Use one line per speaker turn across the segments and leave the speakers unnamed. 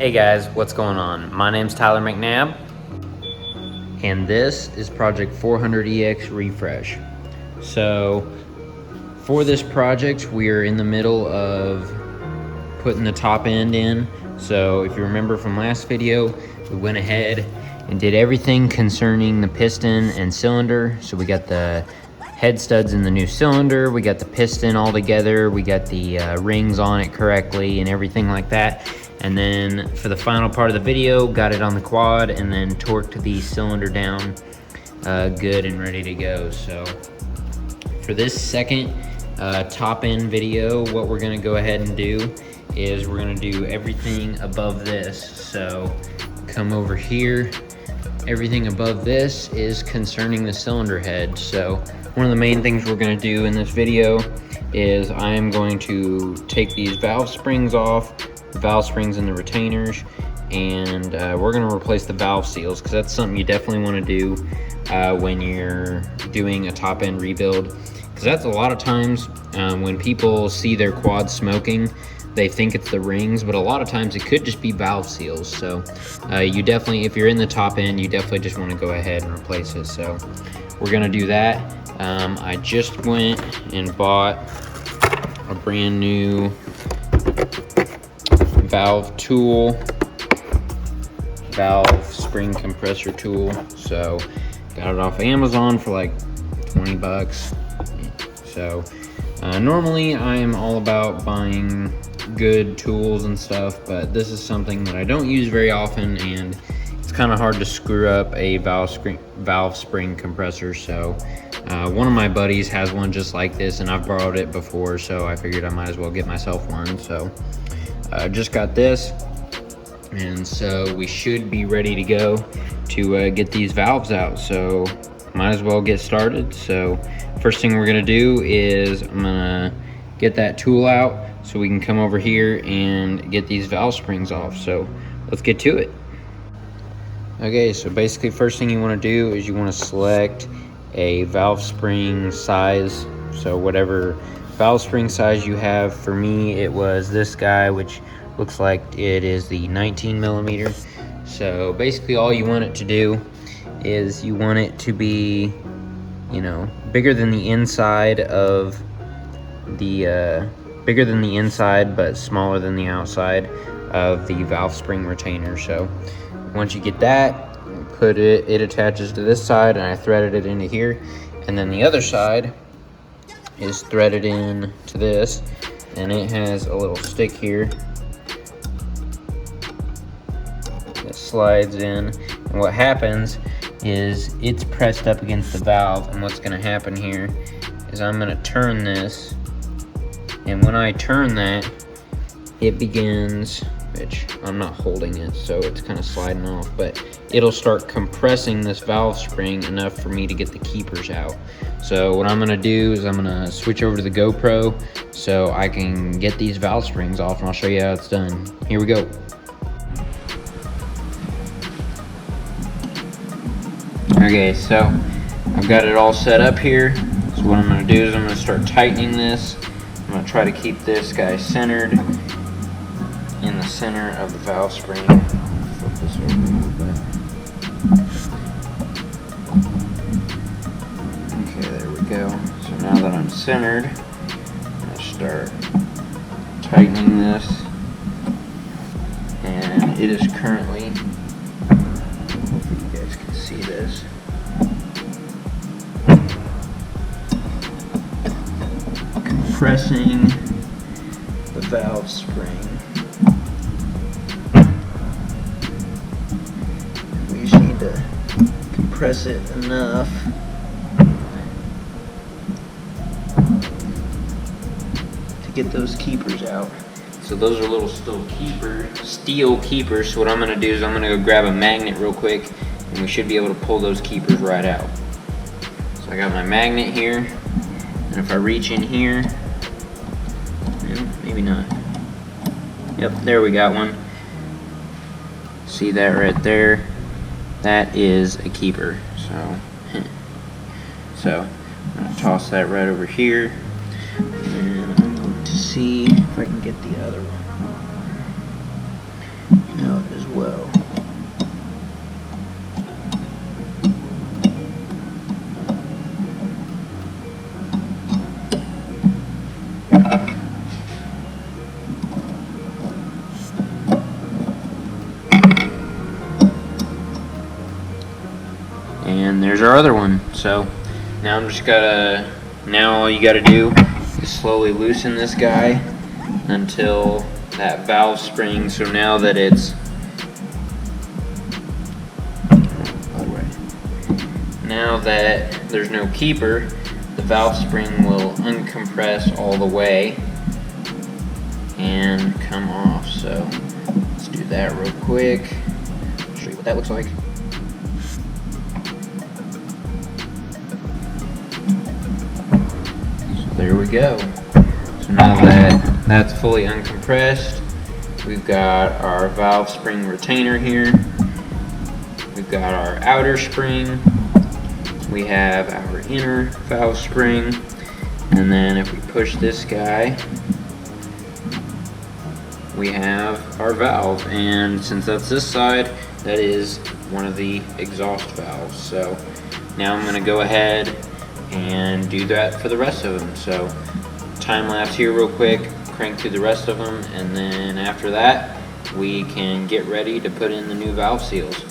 Hey guys, what's going on? My name's Tyler McNabb, and this is Project 400EX Refresh. So, for this project, we are in the middle of putting the top end in. So, if you remember from last video, we went ahead and did everything concerning the piston and cylinder. So, we got the head studs in the new cylinder, we got the piston all together, we got the rings on it correctly and everything like that. And then for the final part of the video, got it on the quad and then torqued the cylinder down good and ready to go. So for this second top end video, what we're gonna go ahead and do is we're gonna do everything above this. So come over here. Everything above this is concerning the cylinder head. So one of the main things we're gonna do in this video is I am going to take these valve springs off, the valve springs and the retainers, and we're gonna replace the valve seals because that's something you definitely wanna do when you're doing a top end rebuild. Because that's a lot of times when people see their quad smoking, they think it's the rings, but a lot of times it could just be valve seals. So you definitely, if you're in the top end, you definitely just wanna go ahead and replace it. So we're gonna do that. I just went and bought a brand new valve tool, valve spring compressor tool. So got it off Amazon for like 20 bucks. So normally I'm all about buying good tools and stuff, but this is something that I don't use very often, and it's kind of hard to screw up a valve spring compressor. So one of my buddies has one just like this, and I've borrowed it before, so I figured I might as well get myself one. So I just got this, and so we should be ready to go to get these valves out. So might as well get started. So first thing we're gonna do is I'm gonna get that tool out so we can come over here and get these valve springs off. So let's get to it. Okay, so basically first thing you wanna do is you wanna select a valve spring size. So whatever valve spring size you have. For me, it was this guy, which looks like it is the 19 millimeter. So basically all you want it to do is you want it to be, you know, bigger than the inside of the, bigger than the inside, but smaller than the outside of the valve spring retainer. So once you get that, put it attaches to this side, and I threaded it into here, and then the other side is threaded in to this, and it has a little stick here that slides in, and what happens is it's pressed up against the valve, and what's going to happen here is I'm going to turn this, and when I turn that, it begins, which I'm not holding it, so it's kind of sliding off, but it'll start compressing this valve spring enough for me to get the keepers out. So what I'm gonna do is I'm gonna switch over to the GoPro so I can get these valve springs off, and I'll show you how it's done. Here we go. Okay, so I've got it all set up here. So what I'm gonna do is I'm gonna start tightening this. I'm gonna try to keep this guy centered in the center of the valve spring. Flip this over a little bit. Okay, there we go. So now that I'm centered, I'm gonna start tightening this, and it is currently, hopefully you guys can see this, compressing the valve spring. We just need to compress it enough to get those keepers out. So those are little steel keepers. So what I'm gonna do is I'm gonna go grab a magnet real quick, and we should be able to pull those keepers right out. So I got my magnet here, and if I reach in here, maybe not. Yep, there we got one. See that right there? That is a keeper. So I'm gonna toss that right over here, and I'm going to see if I can get the other one. No, And there's our other one. So now now all you gotta do is slowly loosen this guy until that valve spring. So now that now that there's no keeper, the valve spring will uncompress all the way and come off. So let's do that real quick. Show you what that looks like. So there we go. So now that that's fully uncompressed, we've got our valve spring retainer here. We've got our outer spring. We have our inner valve spring. And then if we push this guy, we have our valve. And since that's this side, that is one of the exhaust valves. So now I'm gonna go ahead and do that for the rest of them. So time lapse here real quick, crank through the rest of them, and then after that, we can get ready to put in the new valve seals.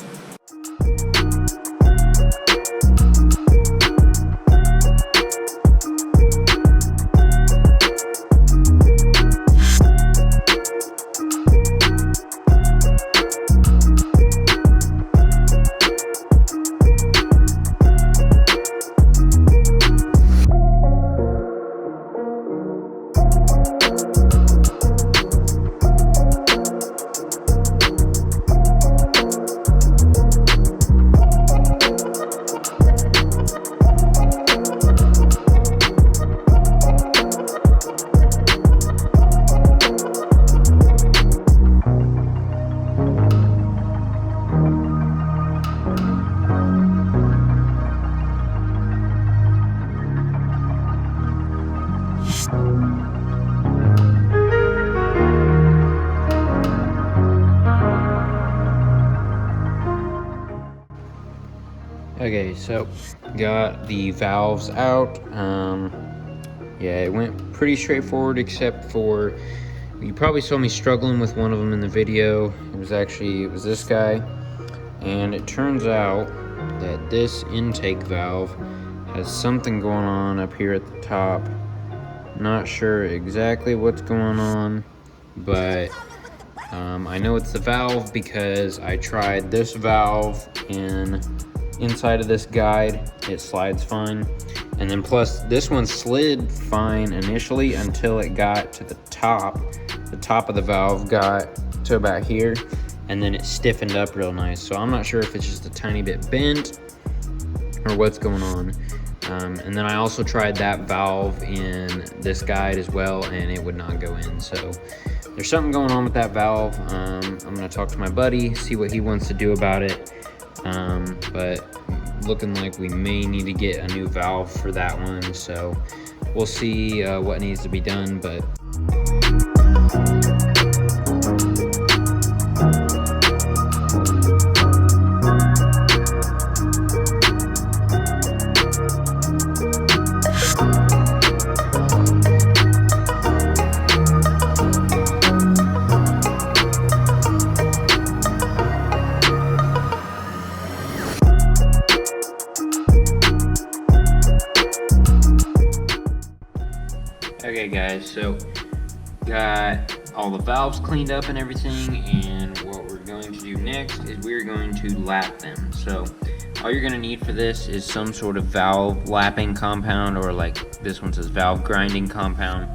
Okay, so got the valves out. Yeah, it went pretty straightforward, except for you probably saw me struggling with one of them in the video. It was this guy, and it turns out that this intake valve has something going on up here at the top. Not sure exactly what's going on, but I know it's the valve because I tried this valve inside of this guide. It slides fine, and then plus this one slid fine initially until it got to the top of the valve got to about here, and then it stiffened up real nice. So I'm not sure if it's just a tiny bit bent or what's going on. And then I also tried that valve in this guide as well, and it would not go in. So there's something going on with that valve. I'm gonna talk to my buddy, see what he wants to do about it. But looking like we may need to get a new valve for that one. So we'll see what needs to be done, but okay guys, so got all the valves cleaned up and everything, and what we're going to do next is we're going to lap them. So all you're going to need for this is some sort of valve lapping compound, or like this one says valve grinding compound.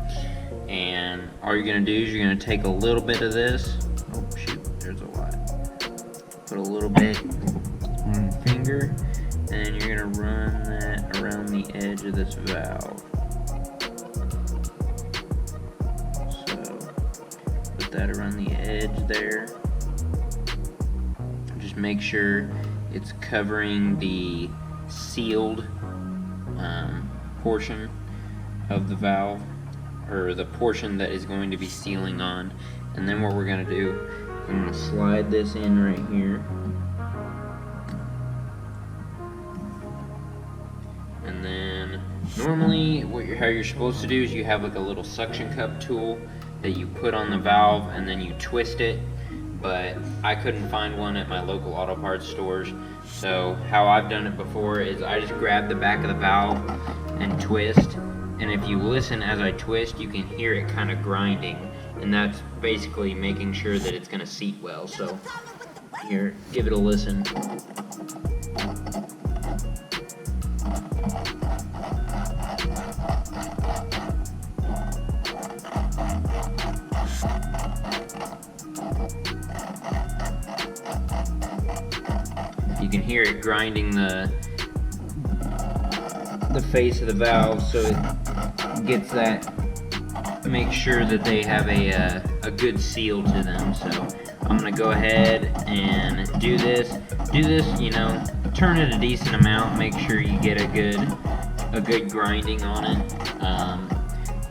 And all you're going to do is you're going to take a little bit of this. Oh shoot, there's a lot. Put a little bit on your finger, and then you're going to run that around the edge of this valve. That around the edge there. Just make sure it's covering the sealed portion of the valve, or the portion that is going to be sealing on. And then what we're going to do, I'm going to slide this in right here, and then normally how you're supposed to do is you have like a little suction cup tool that you put on the valve, and then you twist it but I couldn't find one at my local auto parts stores. So how I've done it before is I just grab the back of the valve and twist, and if you listen as I twist, you can hear it kind of grinding, and that's basically making sure that it's going to seat well. So here, give it a listen. You can hear it grinding the face of the valve, so it gets that, make sure that they have a good seal to them. So I'm gonna go ahead and do this, you know, turn it a decent amount, make sure you get a good grinding on it.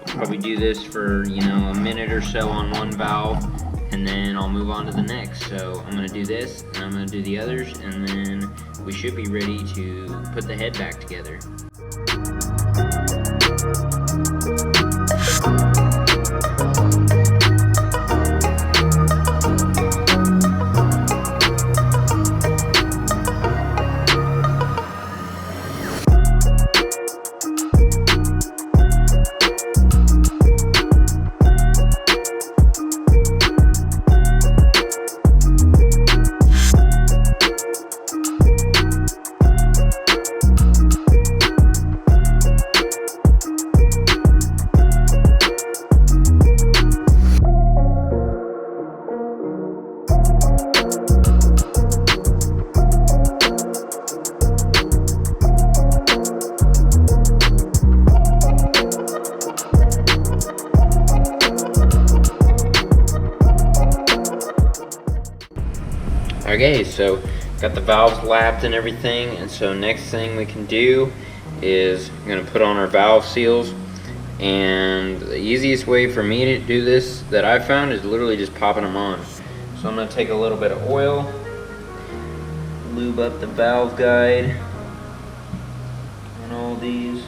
Probably do this for, you know, a minute or so on one valve, and then I'll move on to the next. So I'm going to do this, and I'm going to do the others, and then we should be ready to put the head back together. Okay, so got the valves lapped and everything, and so next thing we can do is I'm going to put on our valve seals. And the easiest way for me to do this that I found is literally just popping them on. So I'm going to take a little bit of oil, lube up the valve guide on all these.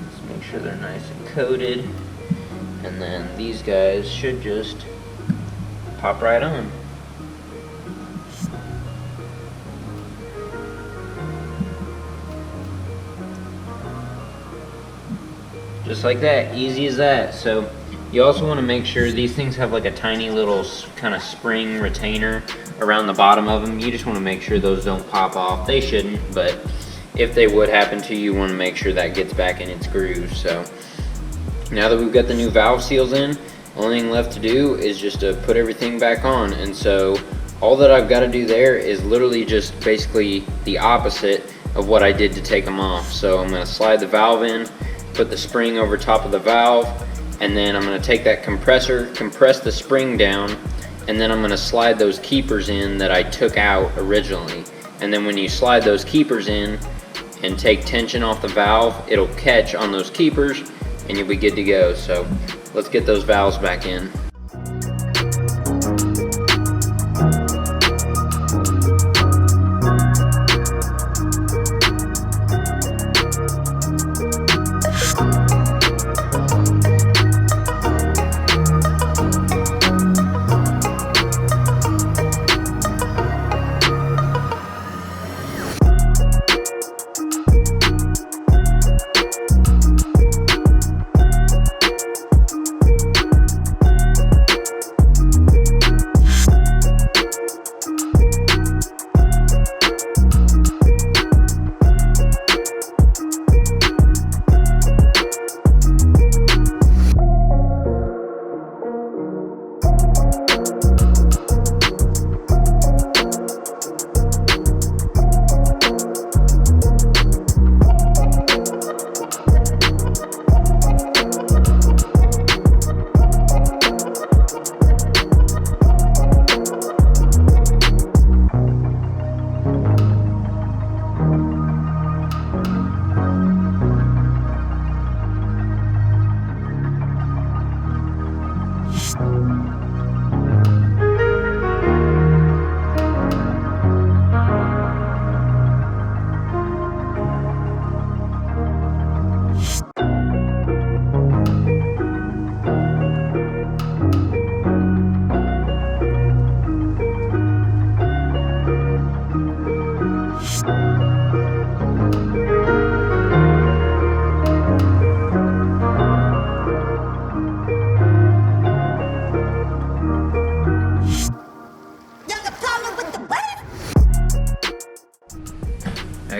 Just make sure they're nice and coated. And then these guys should just pop right on. Just like that, easy as that. So you also want to make sure these things have like a tiny little kind of spring retainer around the bottom of them. You just want to make sure those don't pop off. They shouldn't, but if they would happen to you, want to make sure that gets back in its groove. So now that we've got the new valve seals in, the only thing left to do is just to put everything back on. And so all that I've got to do there is literally just basically the opposite of what I did to take them off. So I'm going to slide the valve in, put the spring over top of the valve, and then I'm going to take that compressor, compress the spring down, and then I'm going to slide those keepers in that I took out originally. And then when you slide those keepers in and take tension off the valve, it'll catch on those keepers and you'll be good to go. So let's get those valves back in.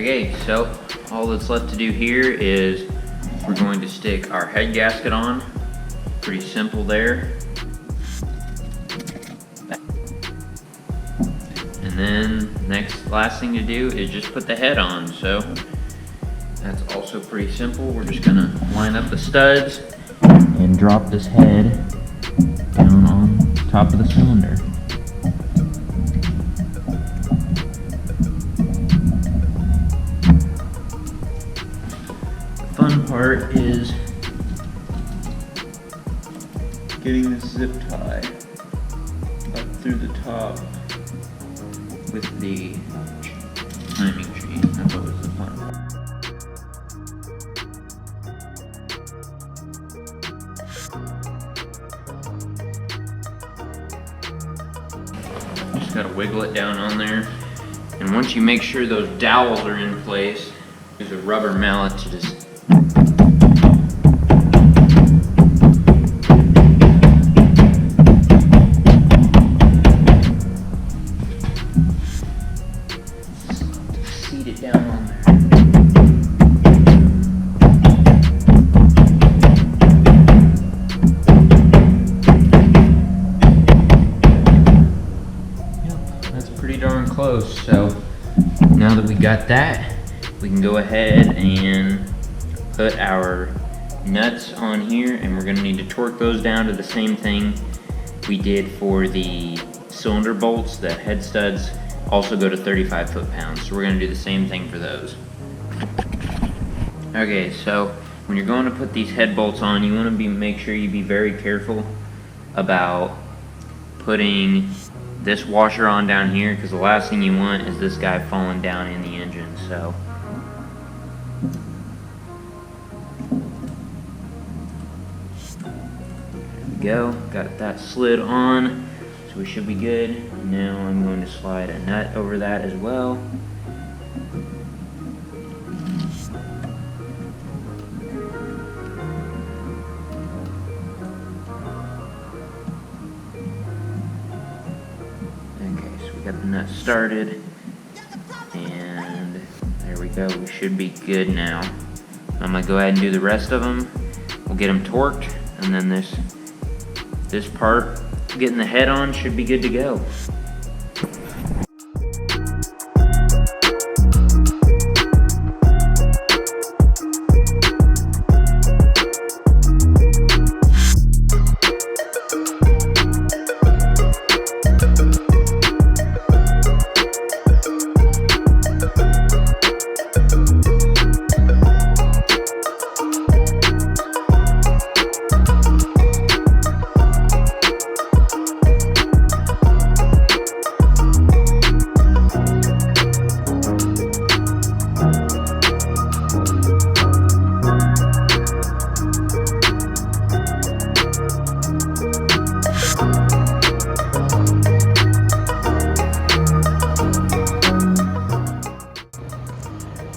Okay, so all that's left to do here is we're going to stick our head gasket on. Pretty simple there. And then last thing to do is just put the head on. So that's also pretty simple. We're just gonna line up the studs and drop this head down on top of the cylinder. Fun part is getting this zip tie up through the top with the timing chain. That's always the fun part. Just gotta wiggle it down on there. And once you make sure those dowels are in place, use a rubber mallet to just seat it down on there. Yep, that's pretty darn close. So now that we got that, we can go ahead and put our nuts on here, and we're gonna need to torque those down to the same thing we did for the cylinder bolts. The head studs also go to 35 foot-pounds, so we're gonna do the same thing for those. Okay, so when you're going to put these head bolts on, you wanna make sure you be very careful about putting this washer on down here, because the last thing you want is this guy falling down in the engine. So there we go, got that slid on, so we should be good. Now I'm going to slide a nut over that as well. Okay, so we got the nut started, and there we go. We should be good now. I'm gonna go ahead and do the rest of them. We'll get them torqued, and then this part, getting the head on, should be good to go.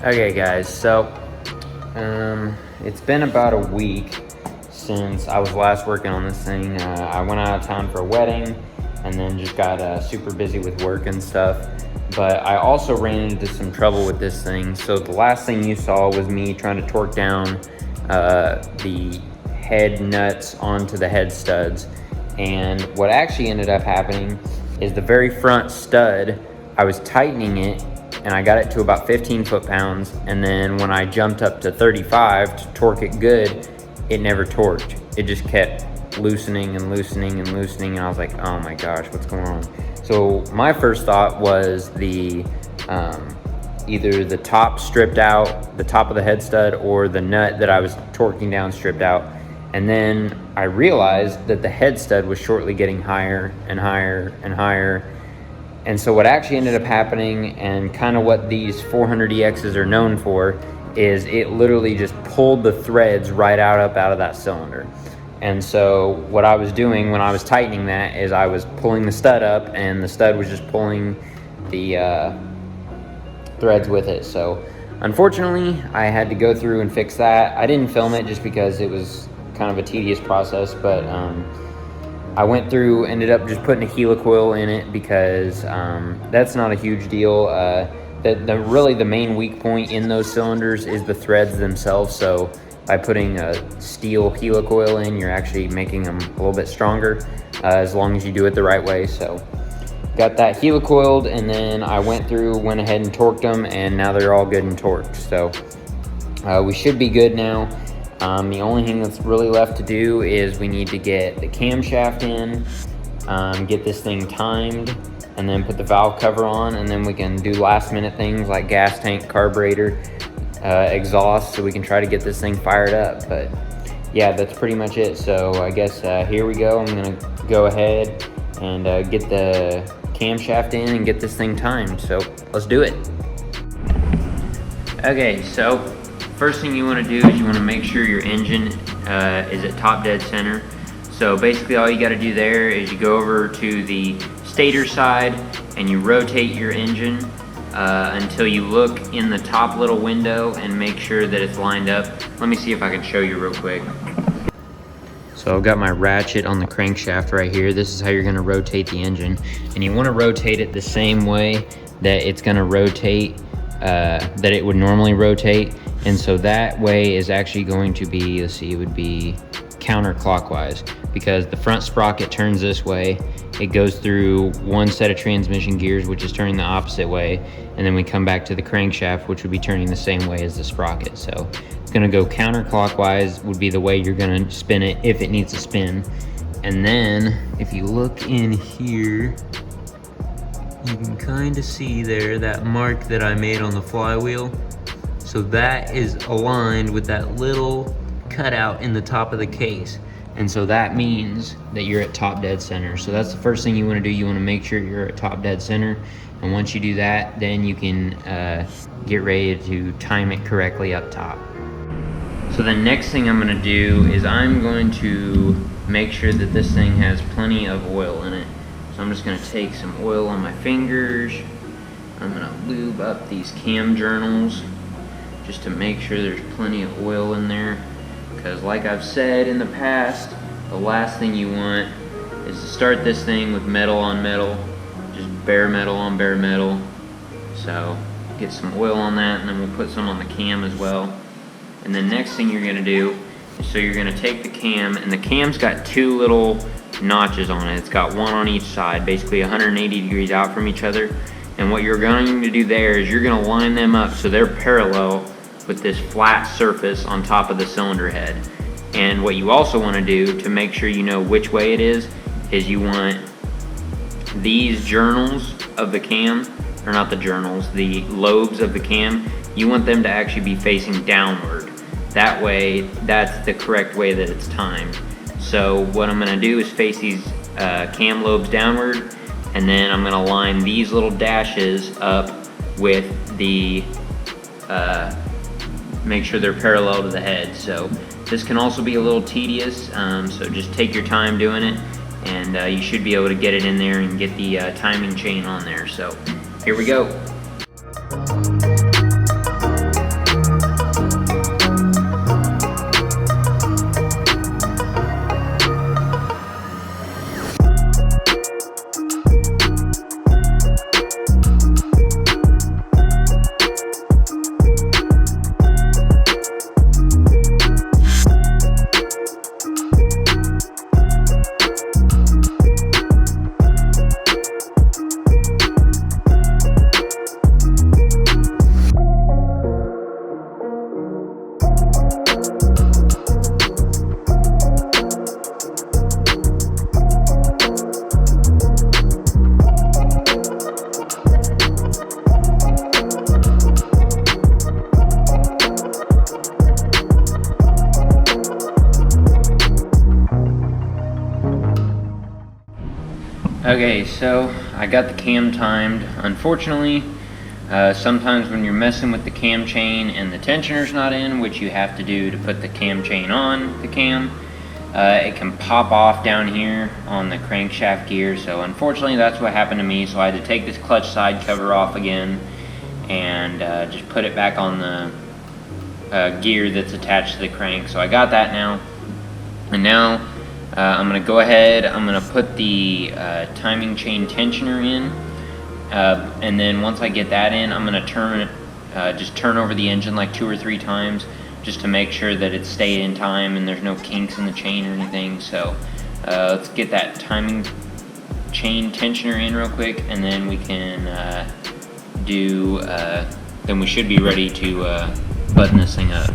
Okay guys, so it's been about a week since I was last working on this thing. I went out of town for a wedding and then just got super busy with work and stuff. But I also ran into some trouble with this thing. So the last thing you saw was me trying to torque down the head nuts onto the head studs. And what actually ended up happening is the very front stud, I was tightening it and I got it to about 15 foot-pounds, and then when I jumped up to 35 to torque it good, it never torqued. It just kept loosening and loosening and loosening, and I was like, oh my gosh, what's going on? So my first thought was the either the top stripped out, the top of the head stud, or the nut that I was torquing down stripped out. And then I realized that the head stud was shortly getting higher and higher and higher. And so what actually ended up happening, and kind of what these 400EXs are known for, is it literally just pulled the threads right out of that cylinder. And so what I was doing when I was tightening that is I was pulling the stud up, and the stud was just pulling the threads with it. So unfortunately, I had to go through and fix that. I didn't film it just because it was kind of a tedious process, but I went through, ended up just putting a helicoil in it because that's not a huge deal. really the main weak point in those cylinders is the threads themselves. So by putting a steel helicoil in, you're actually making them a little bit stronger, as long as you do it the right way. So got that helicoiled, and then I went ahead and torqued them, and now they're all good and torqued. So we should be good now. The only thing that's really left to do is we need to get the camshaft in, get this thing timed, and then put the valve cover on, and then we can do last minute things like gas tank, carburetor, exhaust, so we can try to get this thing fired up. But yeah, that's pretty much it. So I guess here we go. I'm gonna go ahead and get the camshaft in and get this thing timed. So let's do it. Okay, so first thing you want to do is you want to make sure your engine is at top dead center. So basically all you got to do there is you go over to the stator side and you rotate your engine until you look in the top little window and make sure that it's lined up. Let me see if I can show you real quick. So I've got my ratchet on the crankshaft right here. This is how you're going to rotate the engine, and you want to rotate it the same way that it's going to rotate, that it would normally rotate. And so that way is actually going to be, let's see, it would be counterclockwise, because the front sprocket turns this way. It goes through one set of transmission gears, which is turning the opposite way, and then we come back to the crankshaft, which would be turning the same way as the sprocket. So it's gonna go counterclockwise would be the way you're gonna spin it if it needs to spin. And then if you look in here, you can kind of see there that mark that I made on the flywheel. So that is aligned with that little cutout in the top of the case. And so that means that you're at top dead center. So that's the first thing you want to do. You want to make sure you're at top dead center. And once you do that, then you can get ready to time it correctly up top. So the next thing I'm going to do is I'm going to make sure that this thing has plenty of oil in it. So I'm just going to take some oil on my fingers. I'm going to lube up these cam journals just to make sure there's plenty of oil in there. Because like I've said in the past, the last thing you want is to start this thing with metal on metal, just bare metal on bare metal. So get some oil on that, and then we'll put some on the cam as well. And then next thing you're going to do is, so you're going to take the cam, and the cam's got two little notches on it. It's got one on each side, basically 180 degrees out from each other. And what you're going to do there is you're going to line them up so they're parallel with this flat surface on top of the cylinder head. And what you also want to do to make sure you know which way it is you want these journals of the cam, or not the journals, the lobes of the cam, you want them to actually be facing downward. That way, that's the correct way that it's timed. So what I'm going to do is face these cam lobes downward, and then I'm going to line these little dashes up with the make sure they're parallel to the head. So this can also be a little tedious, so just take your time doing it, and you should be able to get it in there and get the timing chain on there. So here we go. Okay, so I got the cam timed. Unfortunately, sometimes when you're messing with the cam chain and the tensioner's not in, which you have to do to put the cam chain on the cam, it can pop off down here on the crankshaft gear. So unfortunately that's what happened to me. So I had to take this clutch side cover off again and just put it back on the gear that's attached to the crank. So I got that now, and now I'm going to go ahead, I'm going to put the timing chain tensioner in, And then once I get that in, I'm gonna just turn over the engine like 2 or 3 times just to make sure that it's stayed in time and there's no kinks in the chain or anything. So let's get that timing chain tensioner in real quick, and then we can then we should be ready to button this thing up.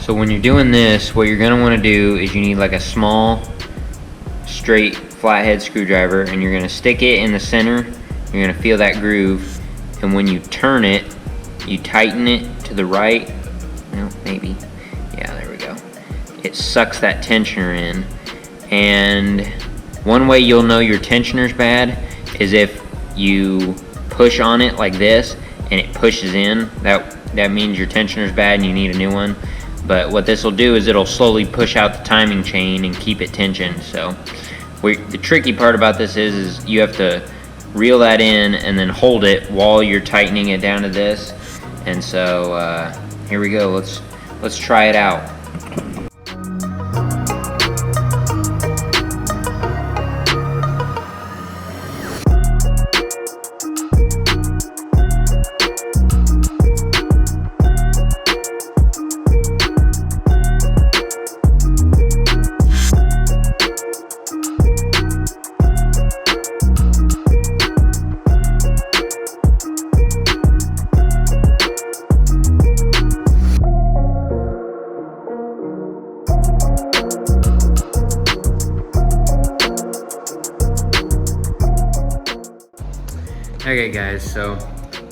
So when you're doing this, what you're gonna wanna do is you need like a small, straight, flathead screwdriver, and you're gonna stick it in the center. You're gonna feel that groove, and when you turn it, you tighten it to the right. No, maybe. Yeah, there we go. It sucks that tensioner in, and one way you'll know your tensioner's bad is if you push on it like this and it pushes in. That means your tensioner's bad and you need a new one. But what this will do is it'll slowly push out the timing chain and keep it tensioned. So the tricky part about this is you have to reel that in and then hold it while you're tightening it down to this. And so here we go. Let's try it out. Okay guys, so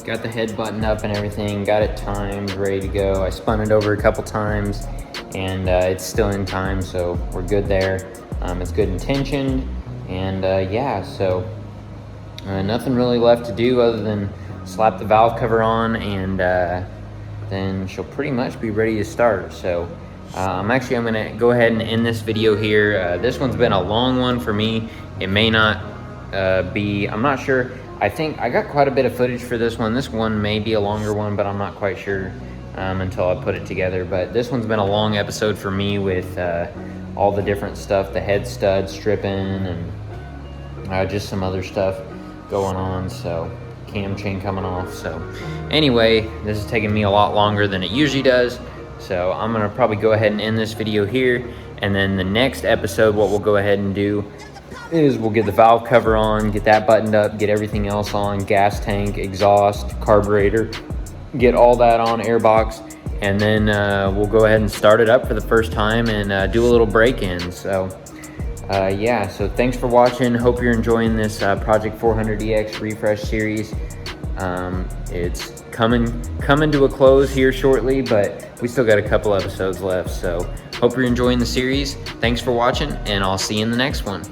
got the head buttoned up and everything, got it timed, ready to go. I spun it over a couple times and it's still in time, so we're good there. It's good and tensioned, and yeah, so nothing really left to do other than slap the valve cover on, and then she'll pretty much be ready to start. So I'm gonna go ahead and end this video here. This one's been a long one for me. It may not be, I'm not sure. I think I got quite a bit of footage for this one. This one may be a longer one, but I'm not quite sure until I put it together. But this one's been a long episode for me with all the different stuff, the head stud stripping and just some other stuff going on. So cam chain coming off. So anyway, this is taking me a lot longer than it usually does. So I'm gonna probably go ahead and end this video here. And then the next episode, what we'll go ahead and do is we'll get the valve cover on, get that buttoned up, get everything else on, gas tank, exhaust, carburetor, get all that on, airbox, and then we'll go ahead and start it up for the first time and do a little break-in. So yeah, so thanks for watching. Hope you're enjoying this Project 400EX refresh series. It's coming to a close here shortly, but we still got a couple episodes left. So hope you're enjoying the series. Thanks for watching, and I'll see you in the next one.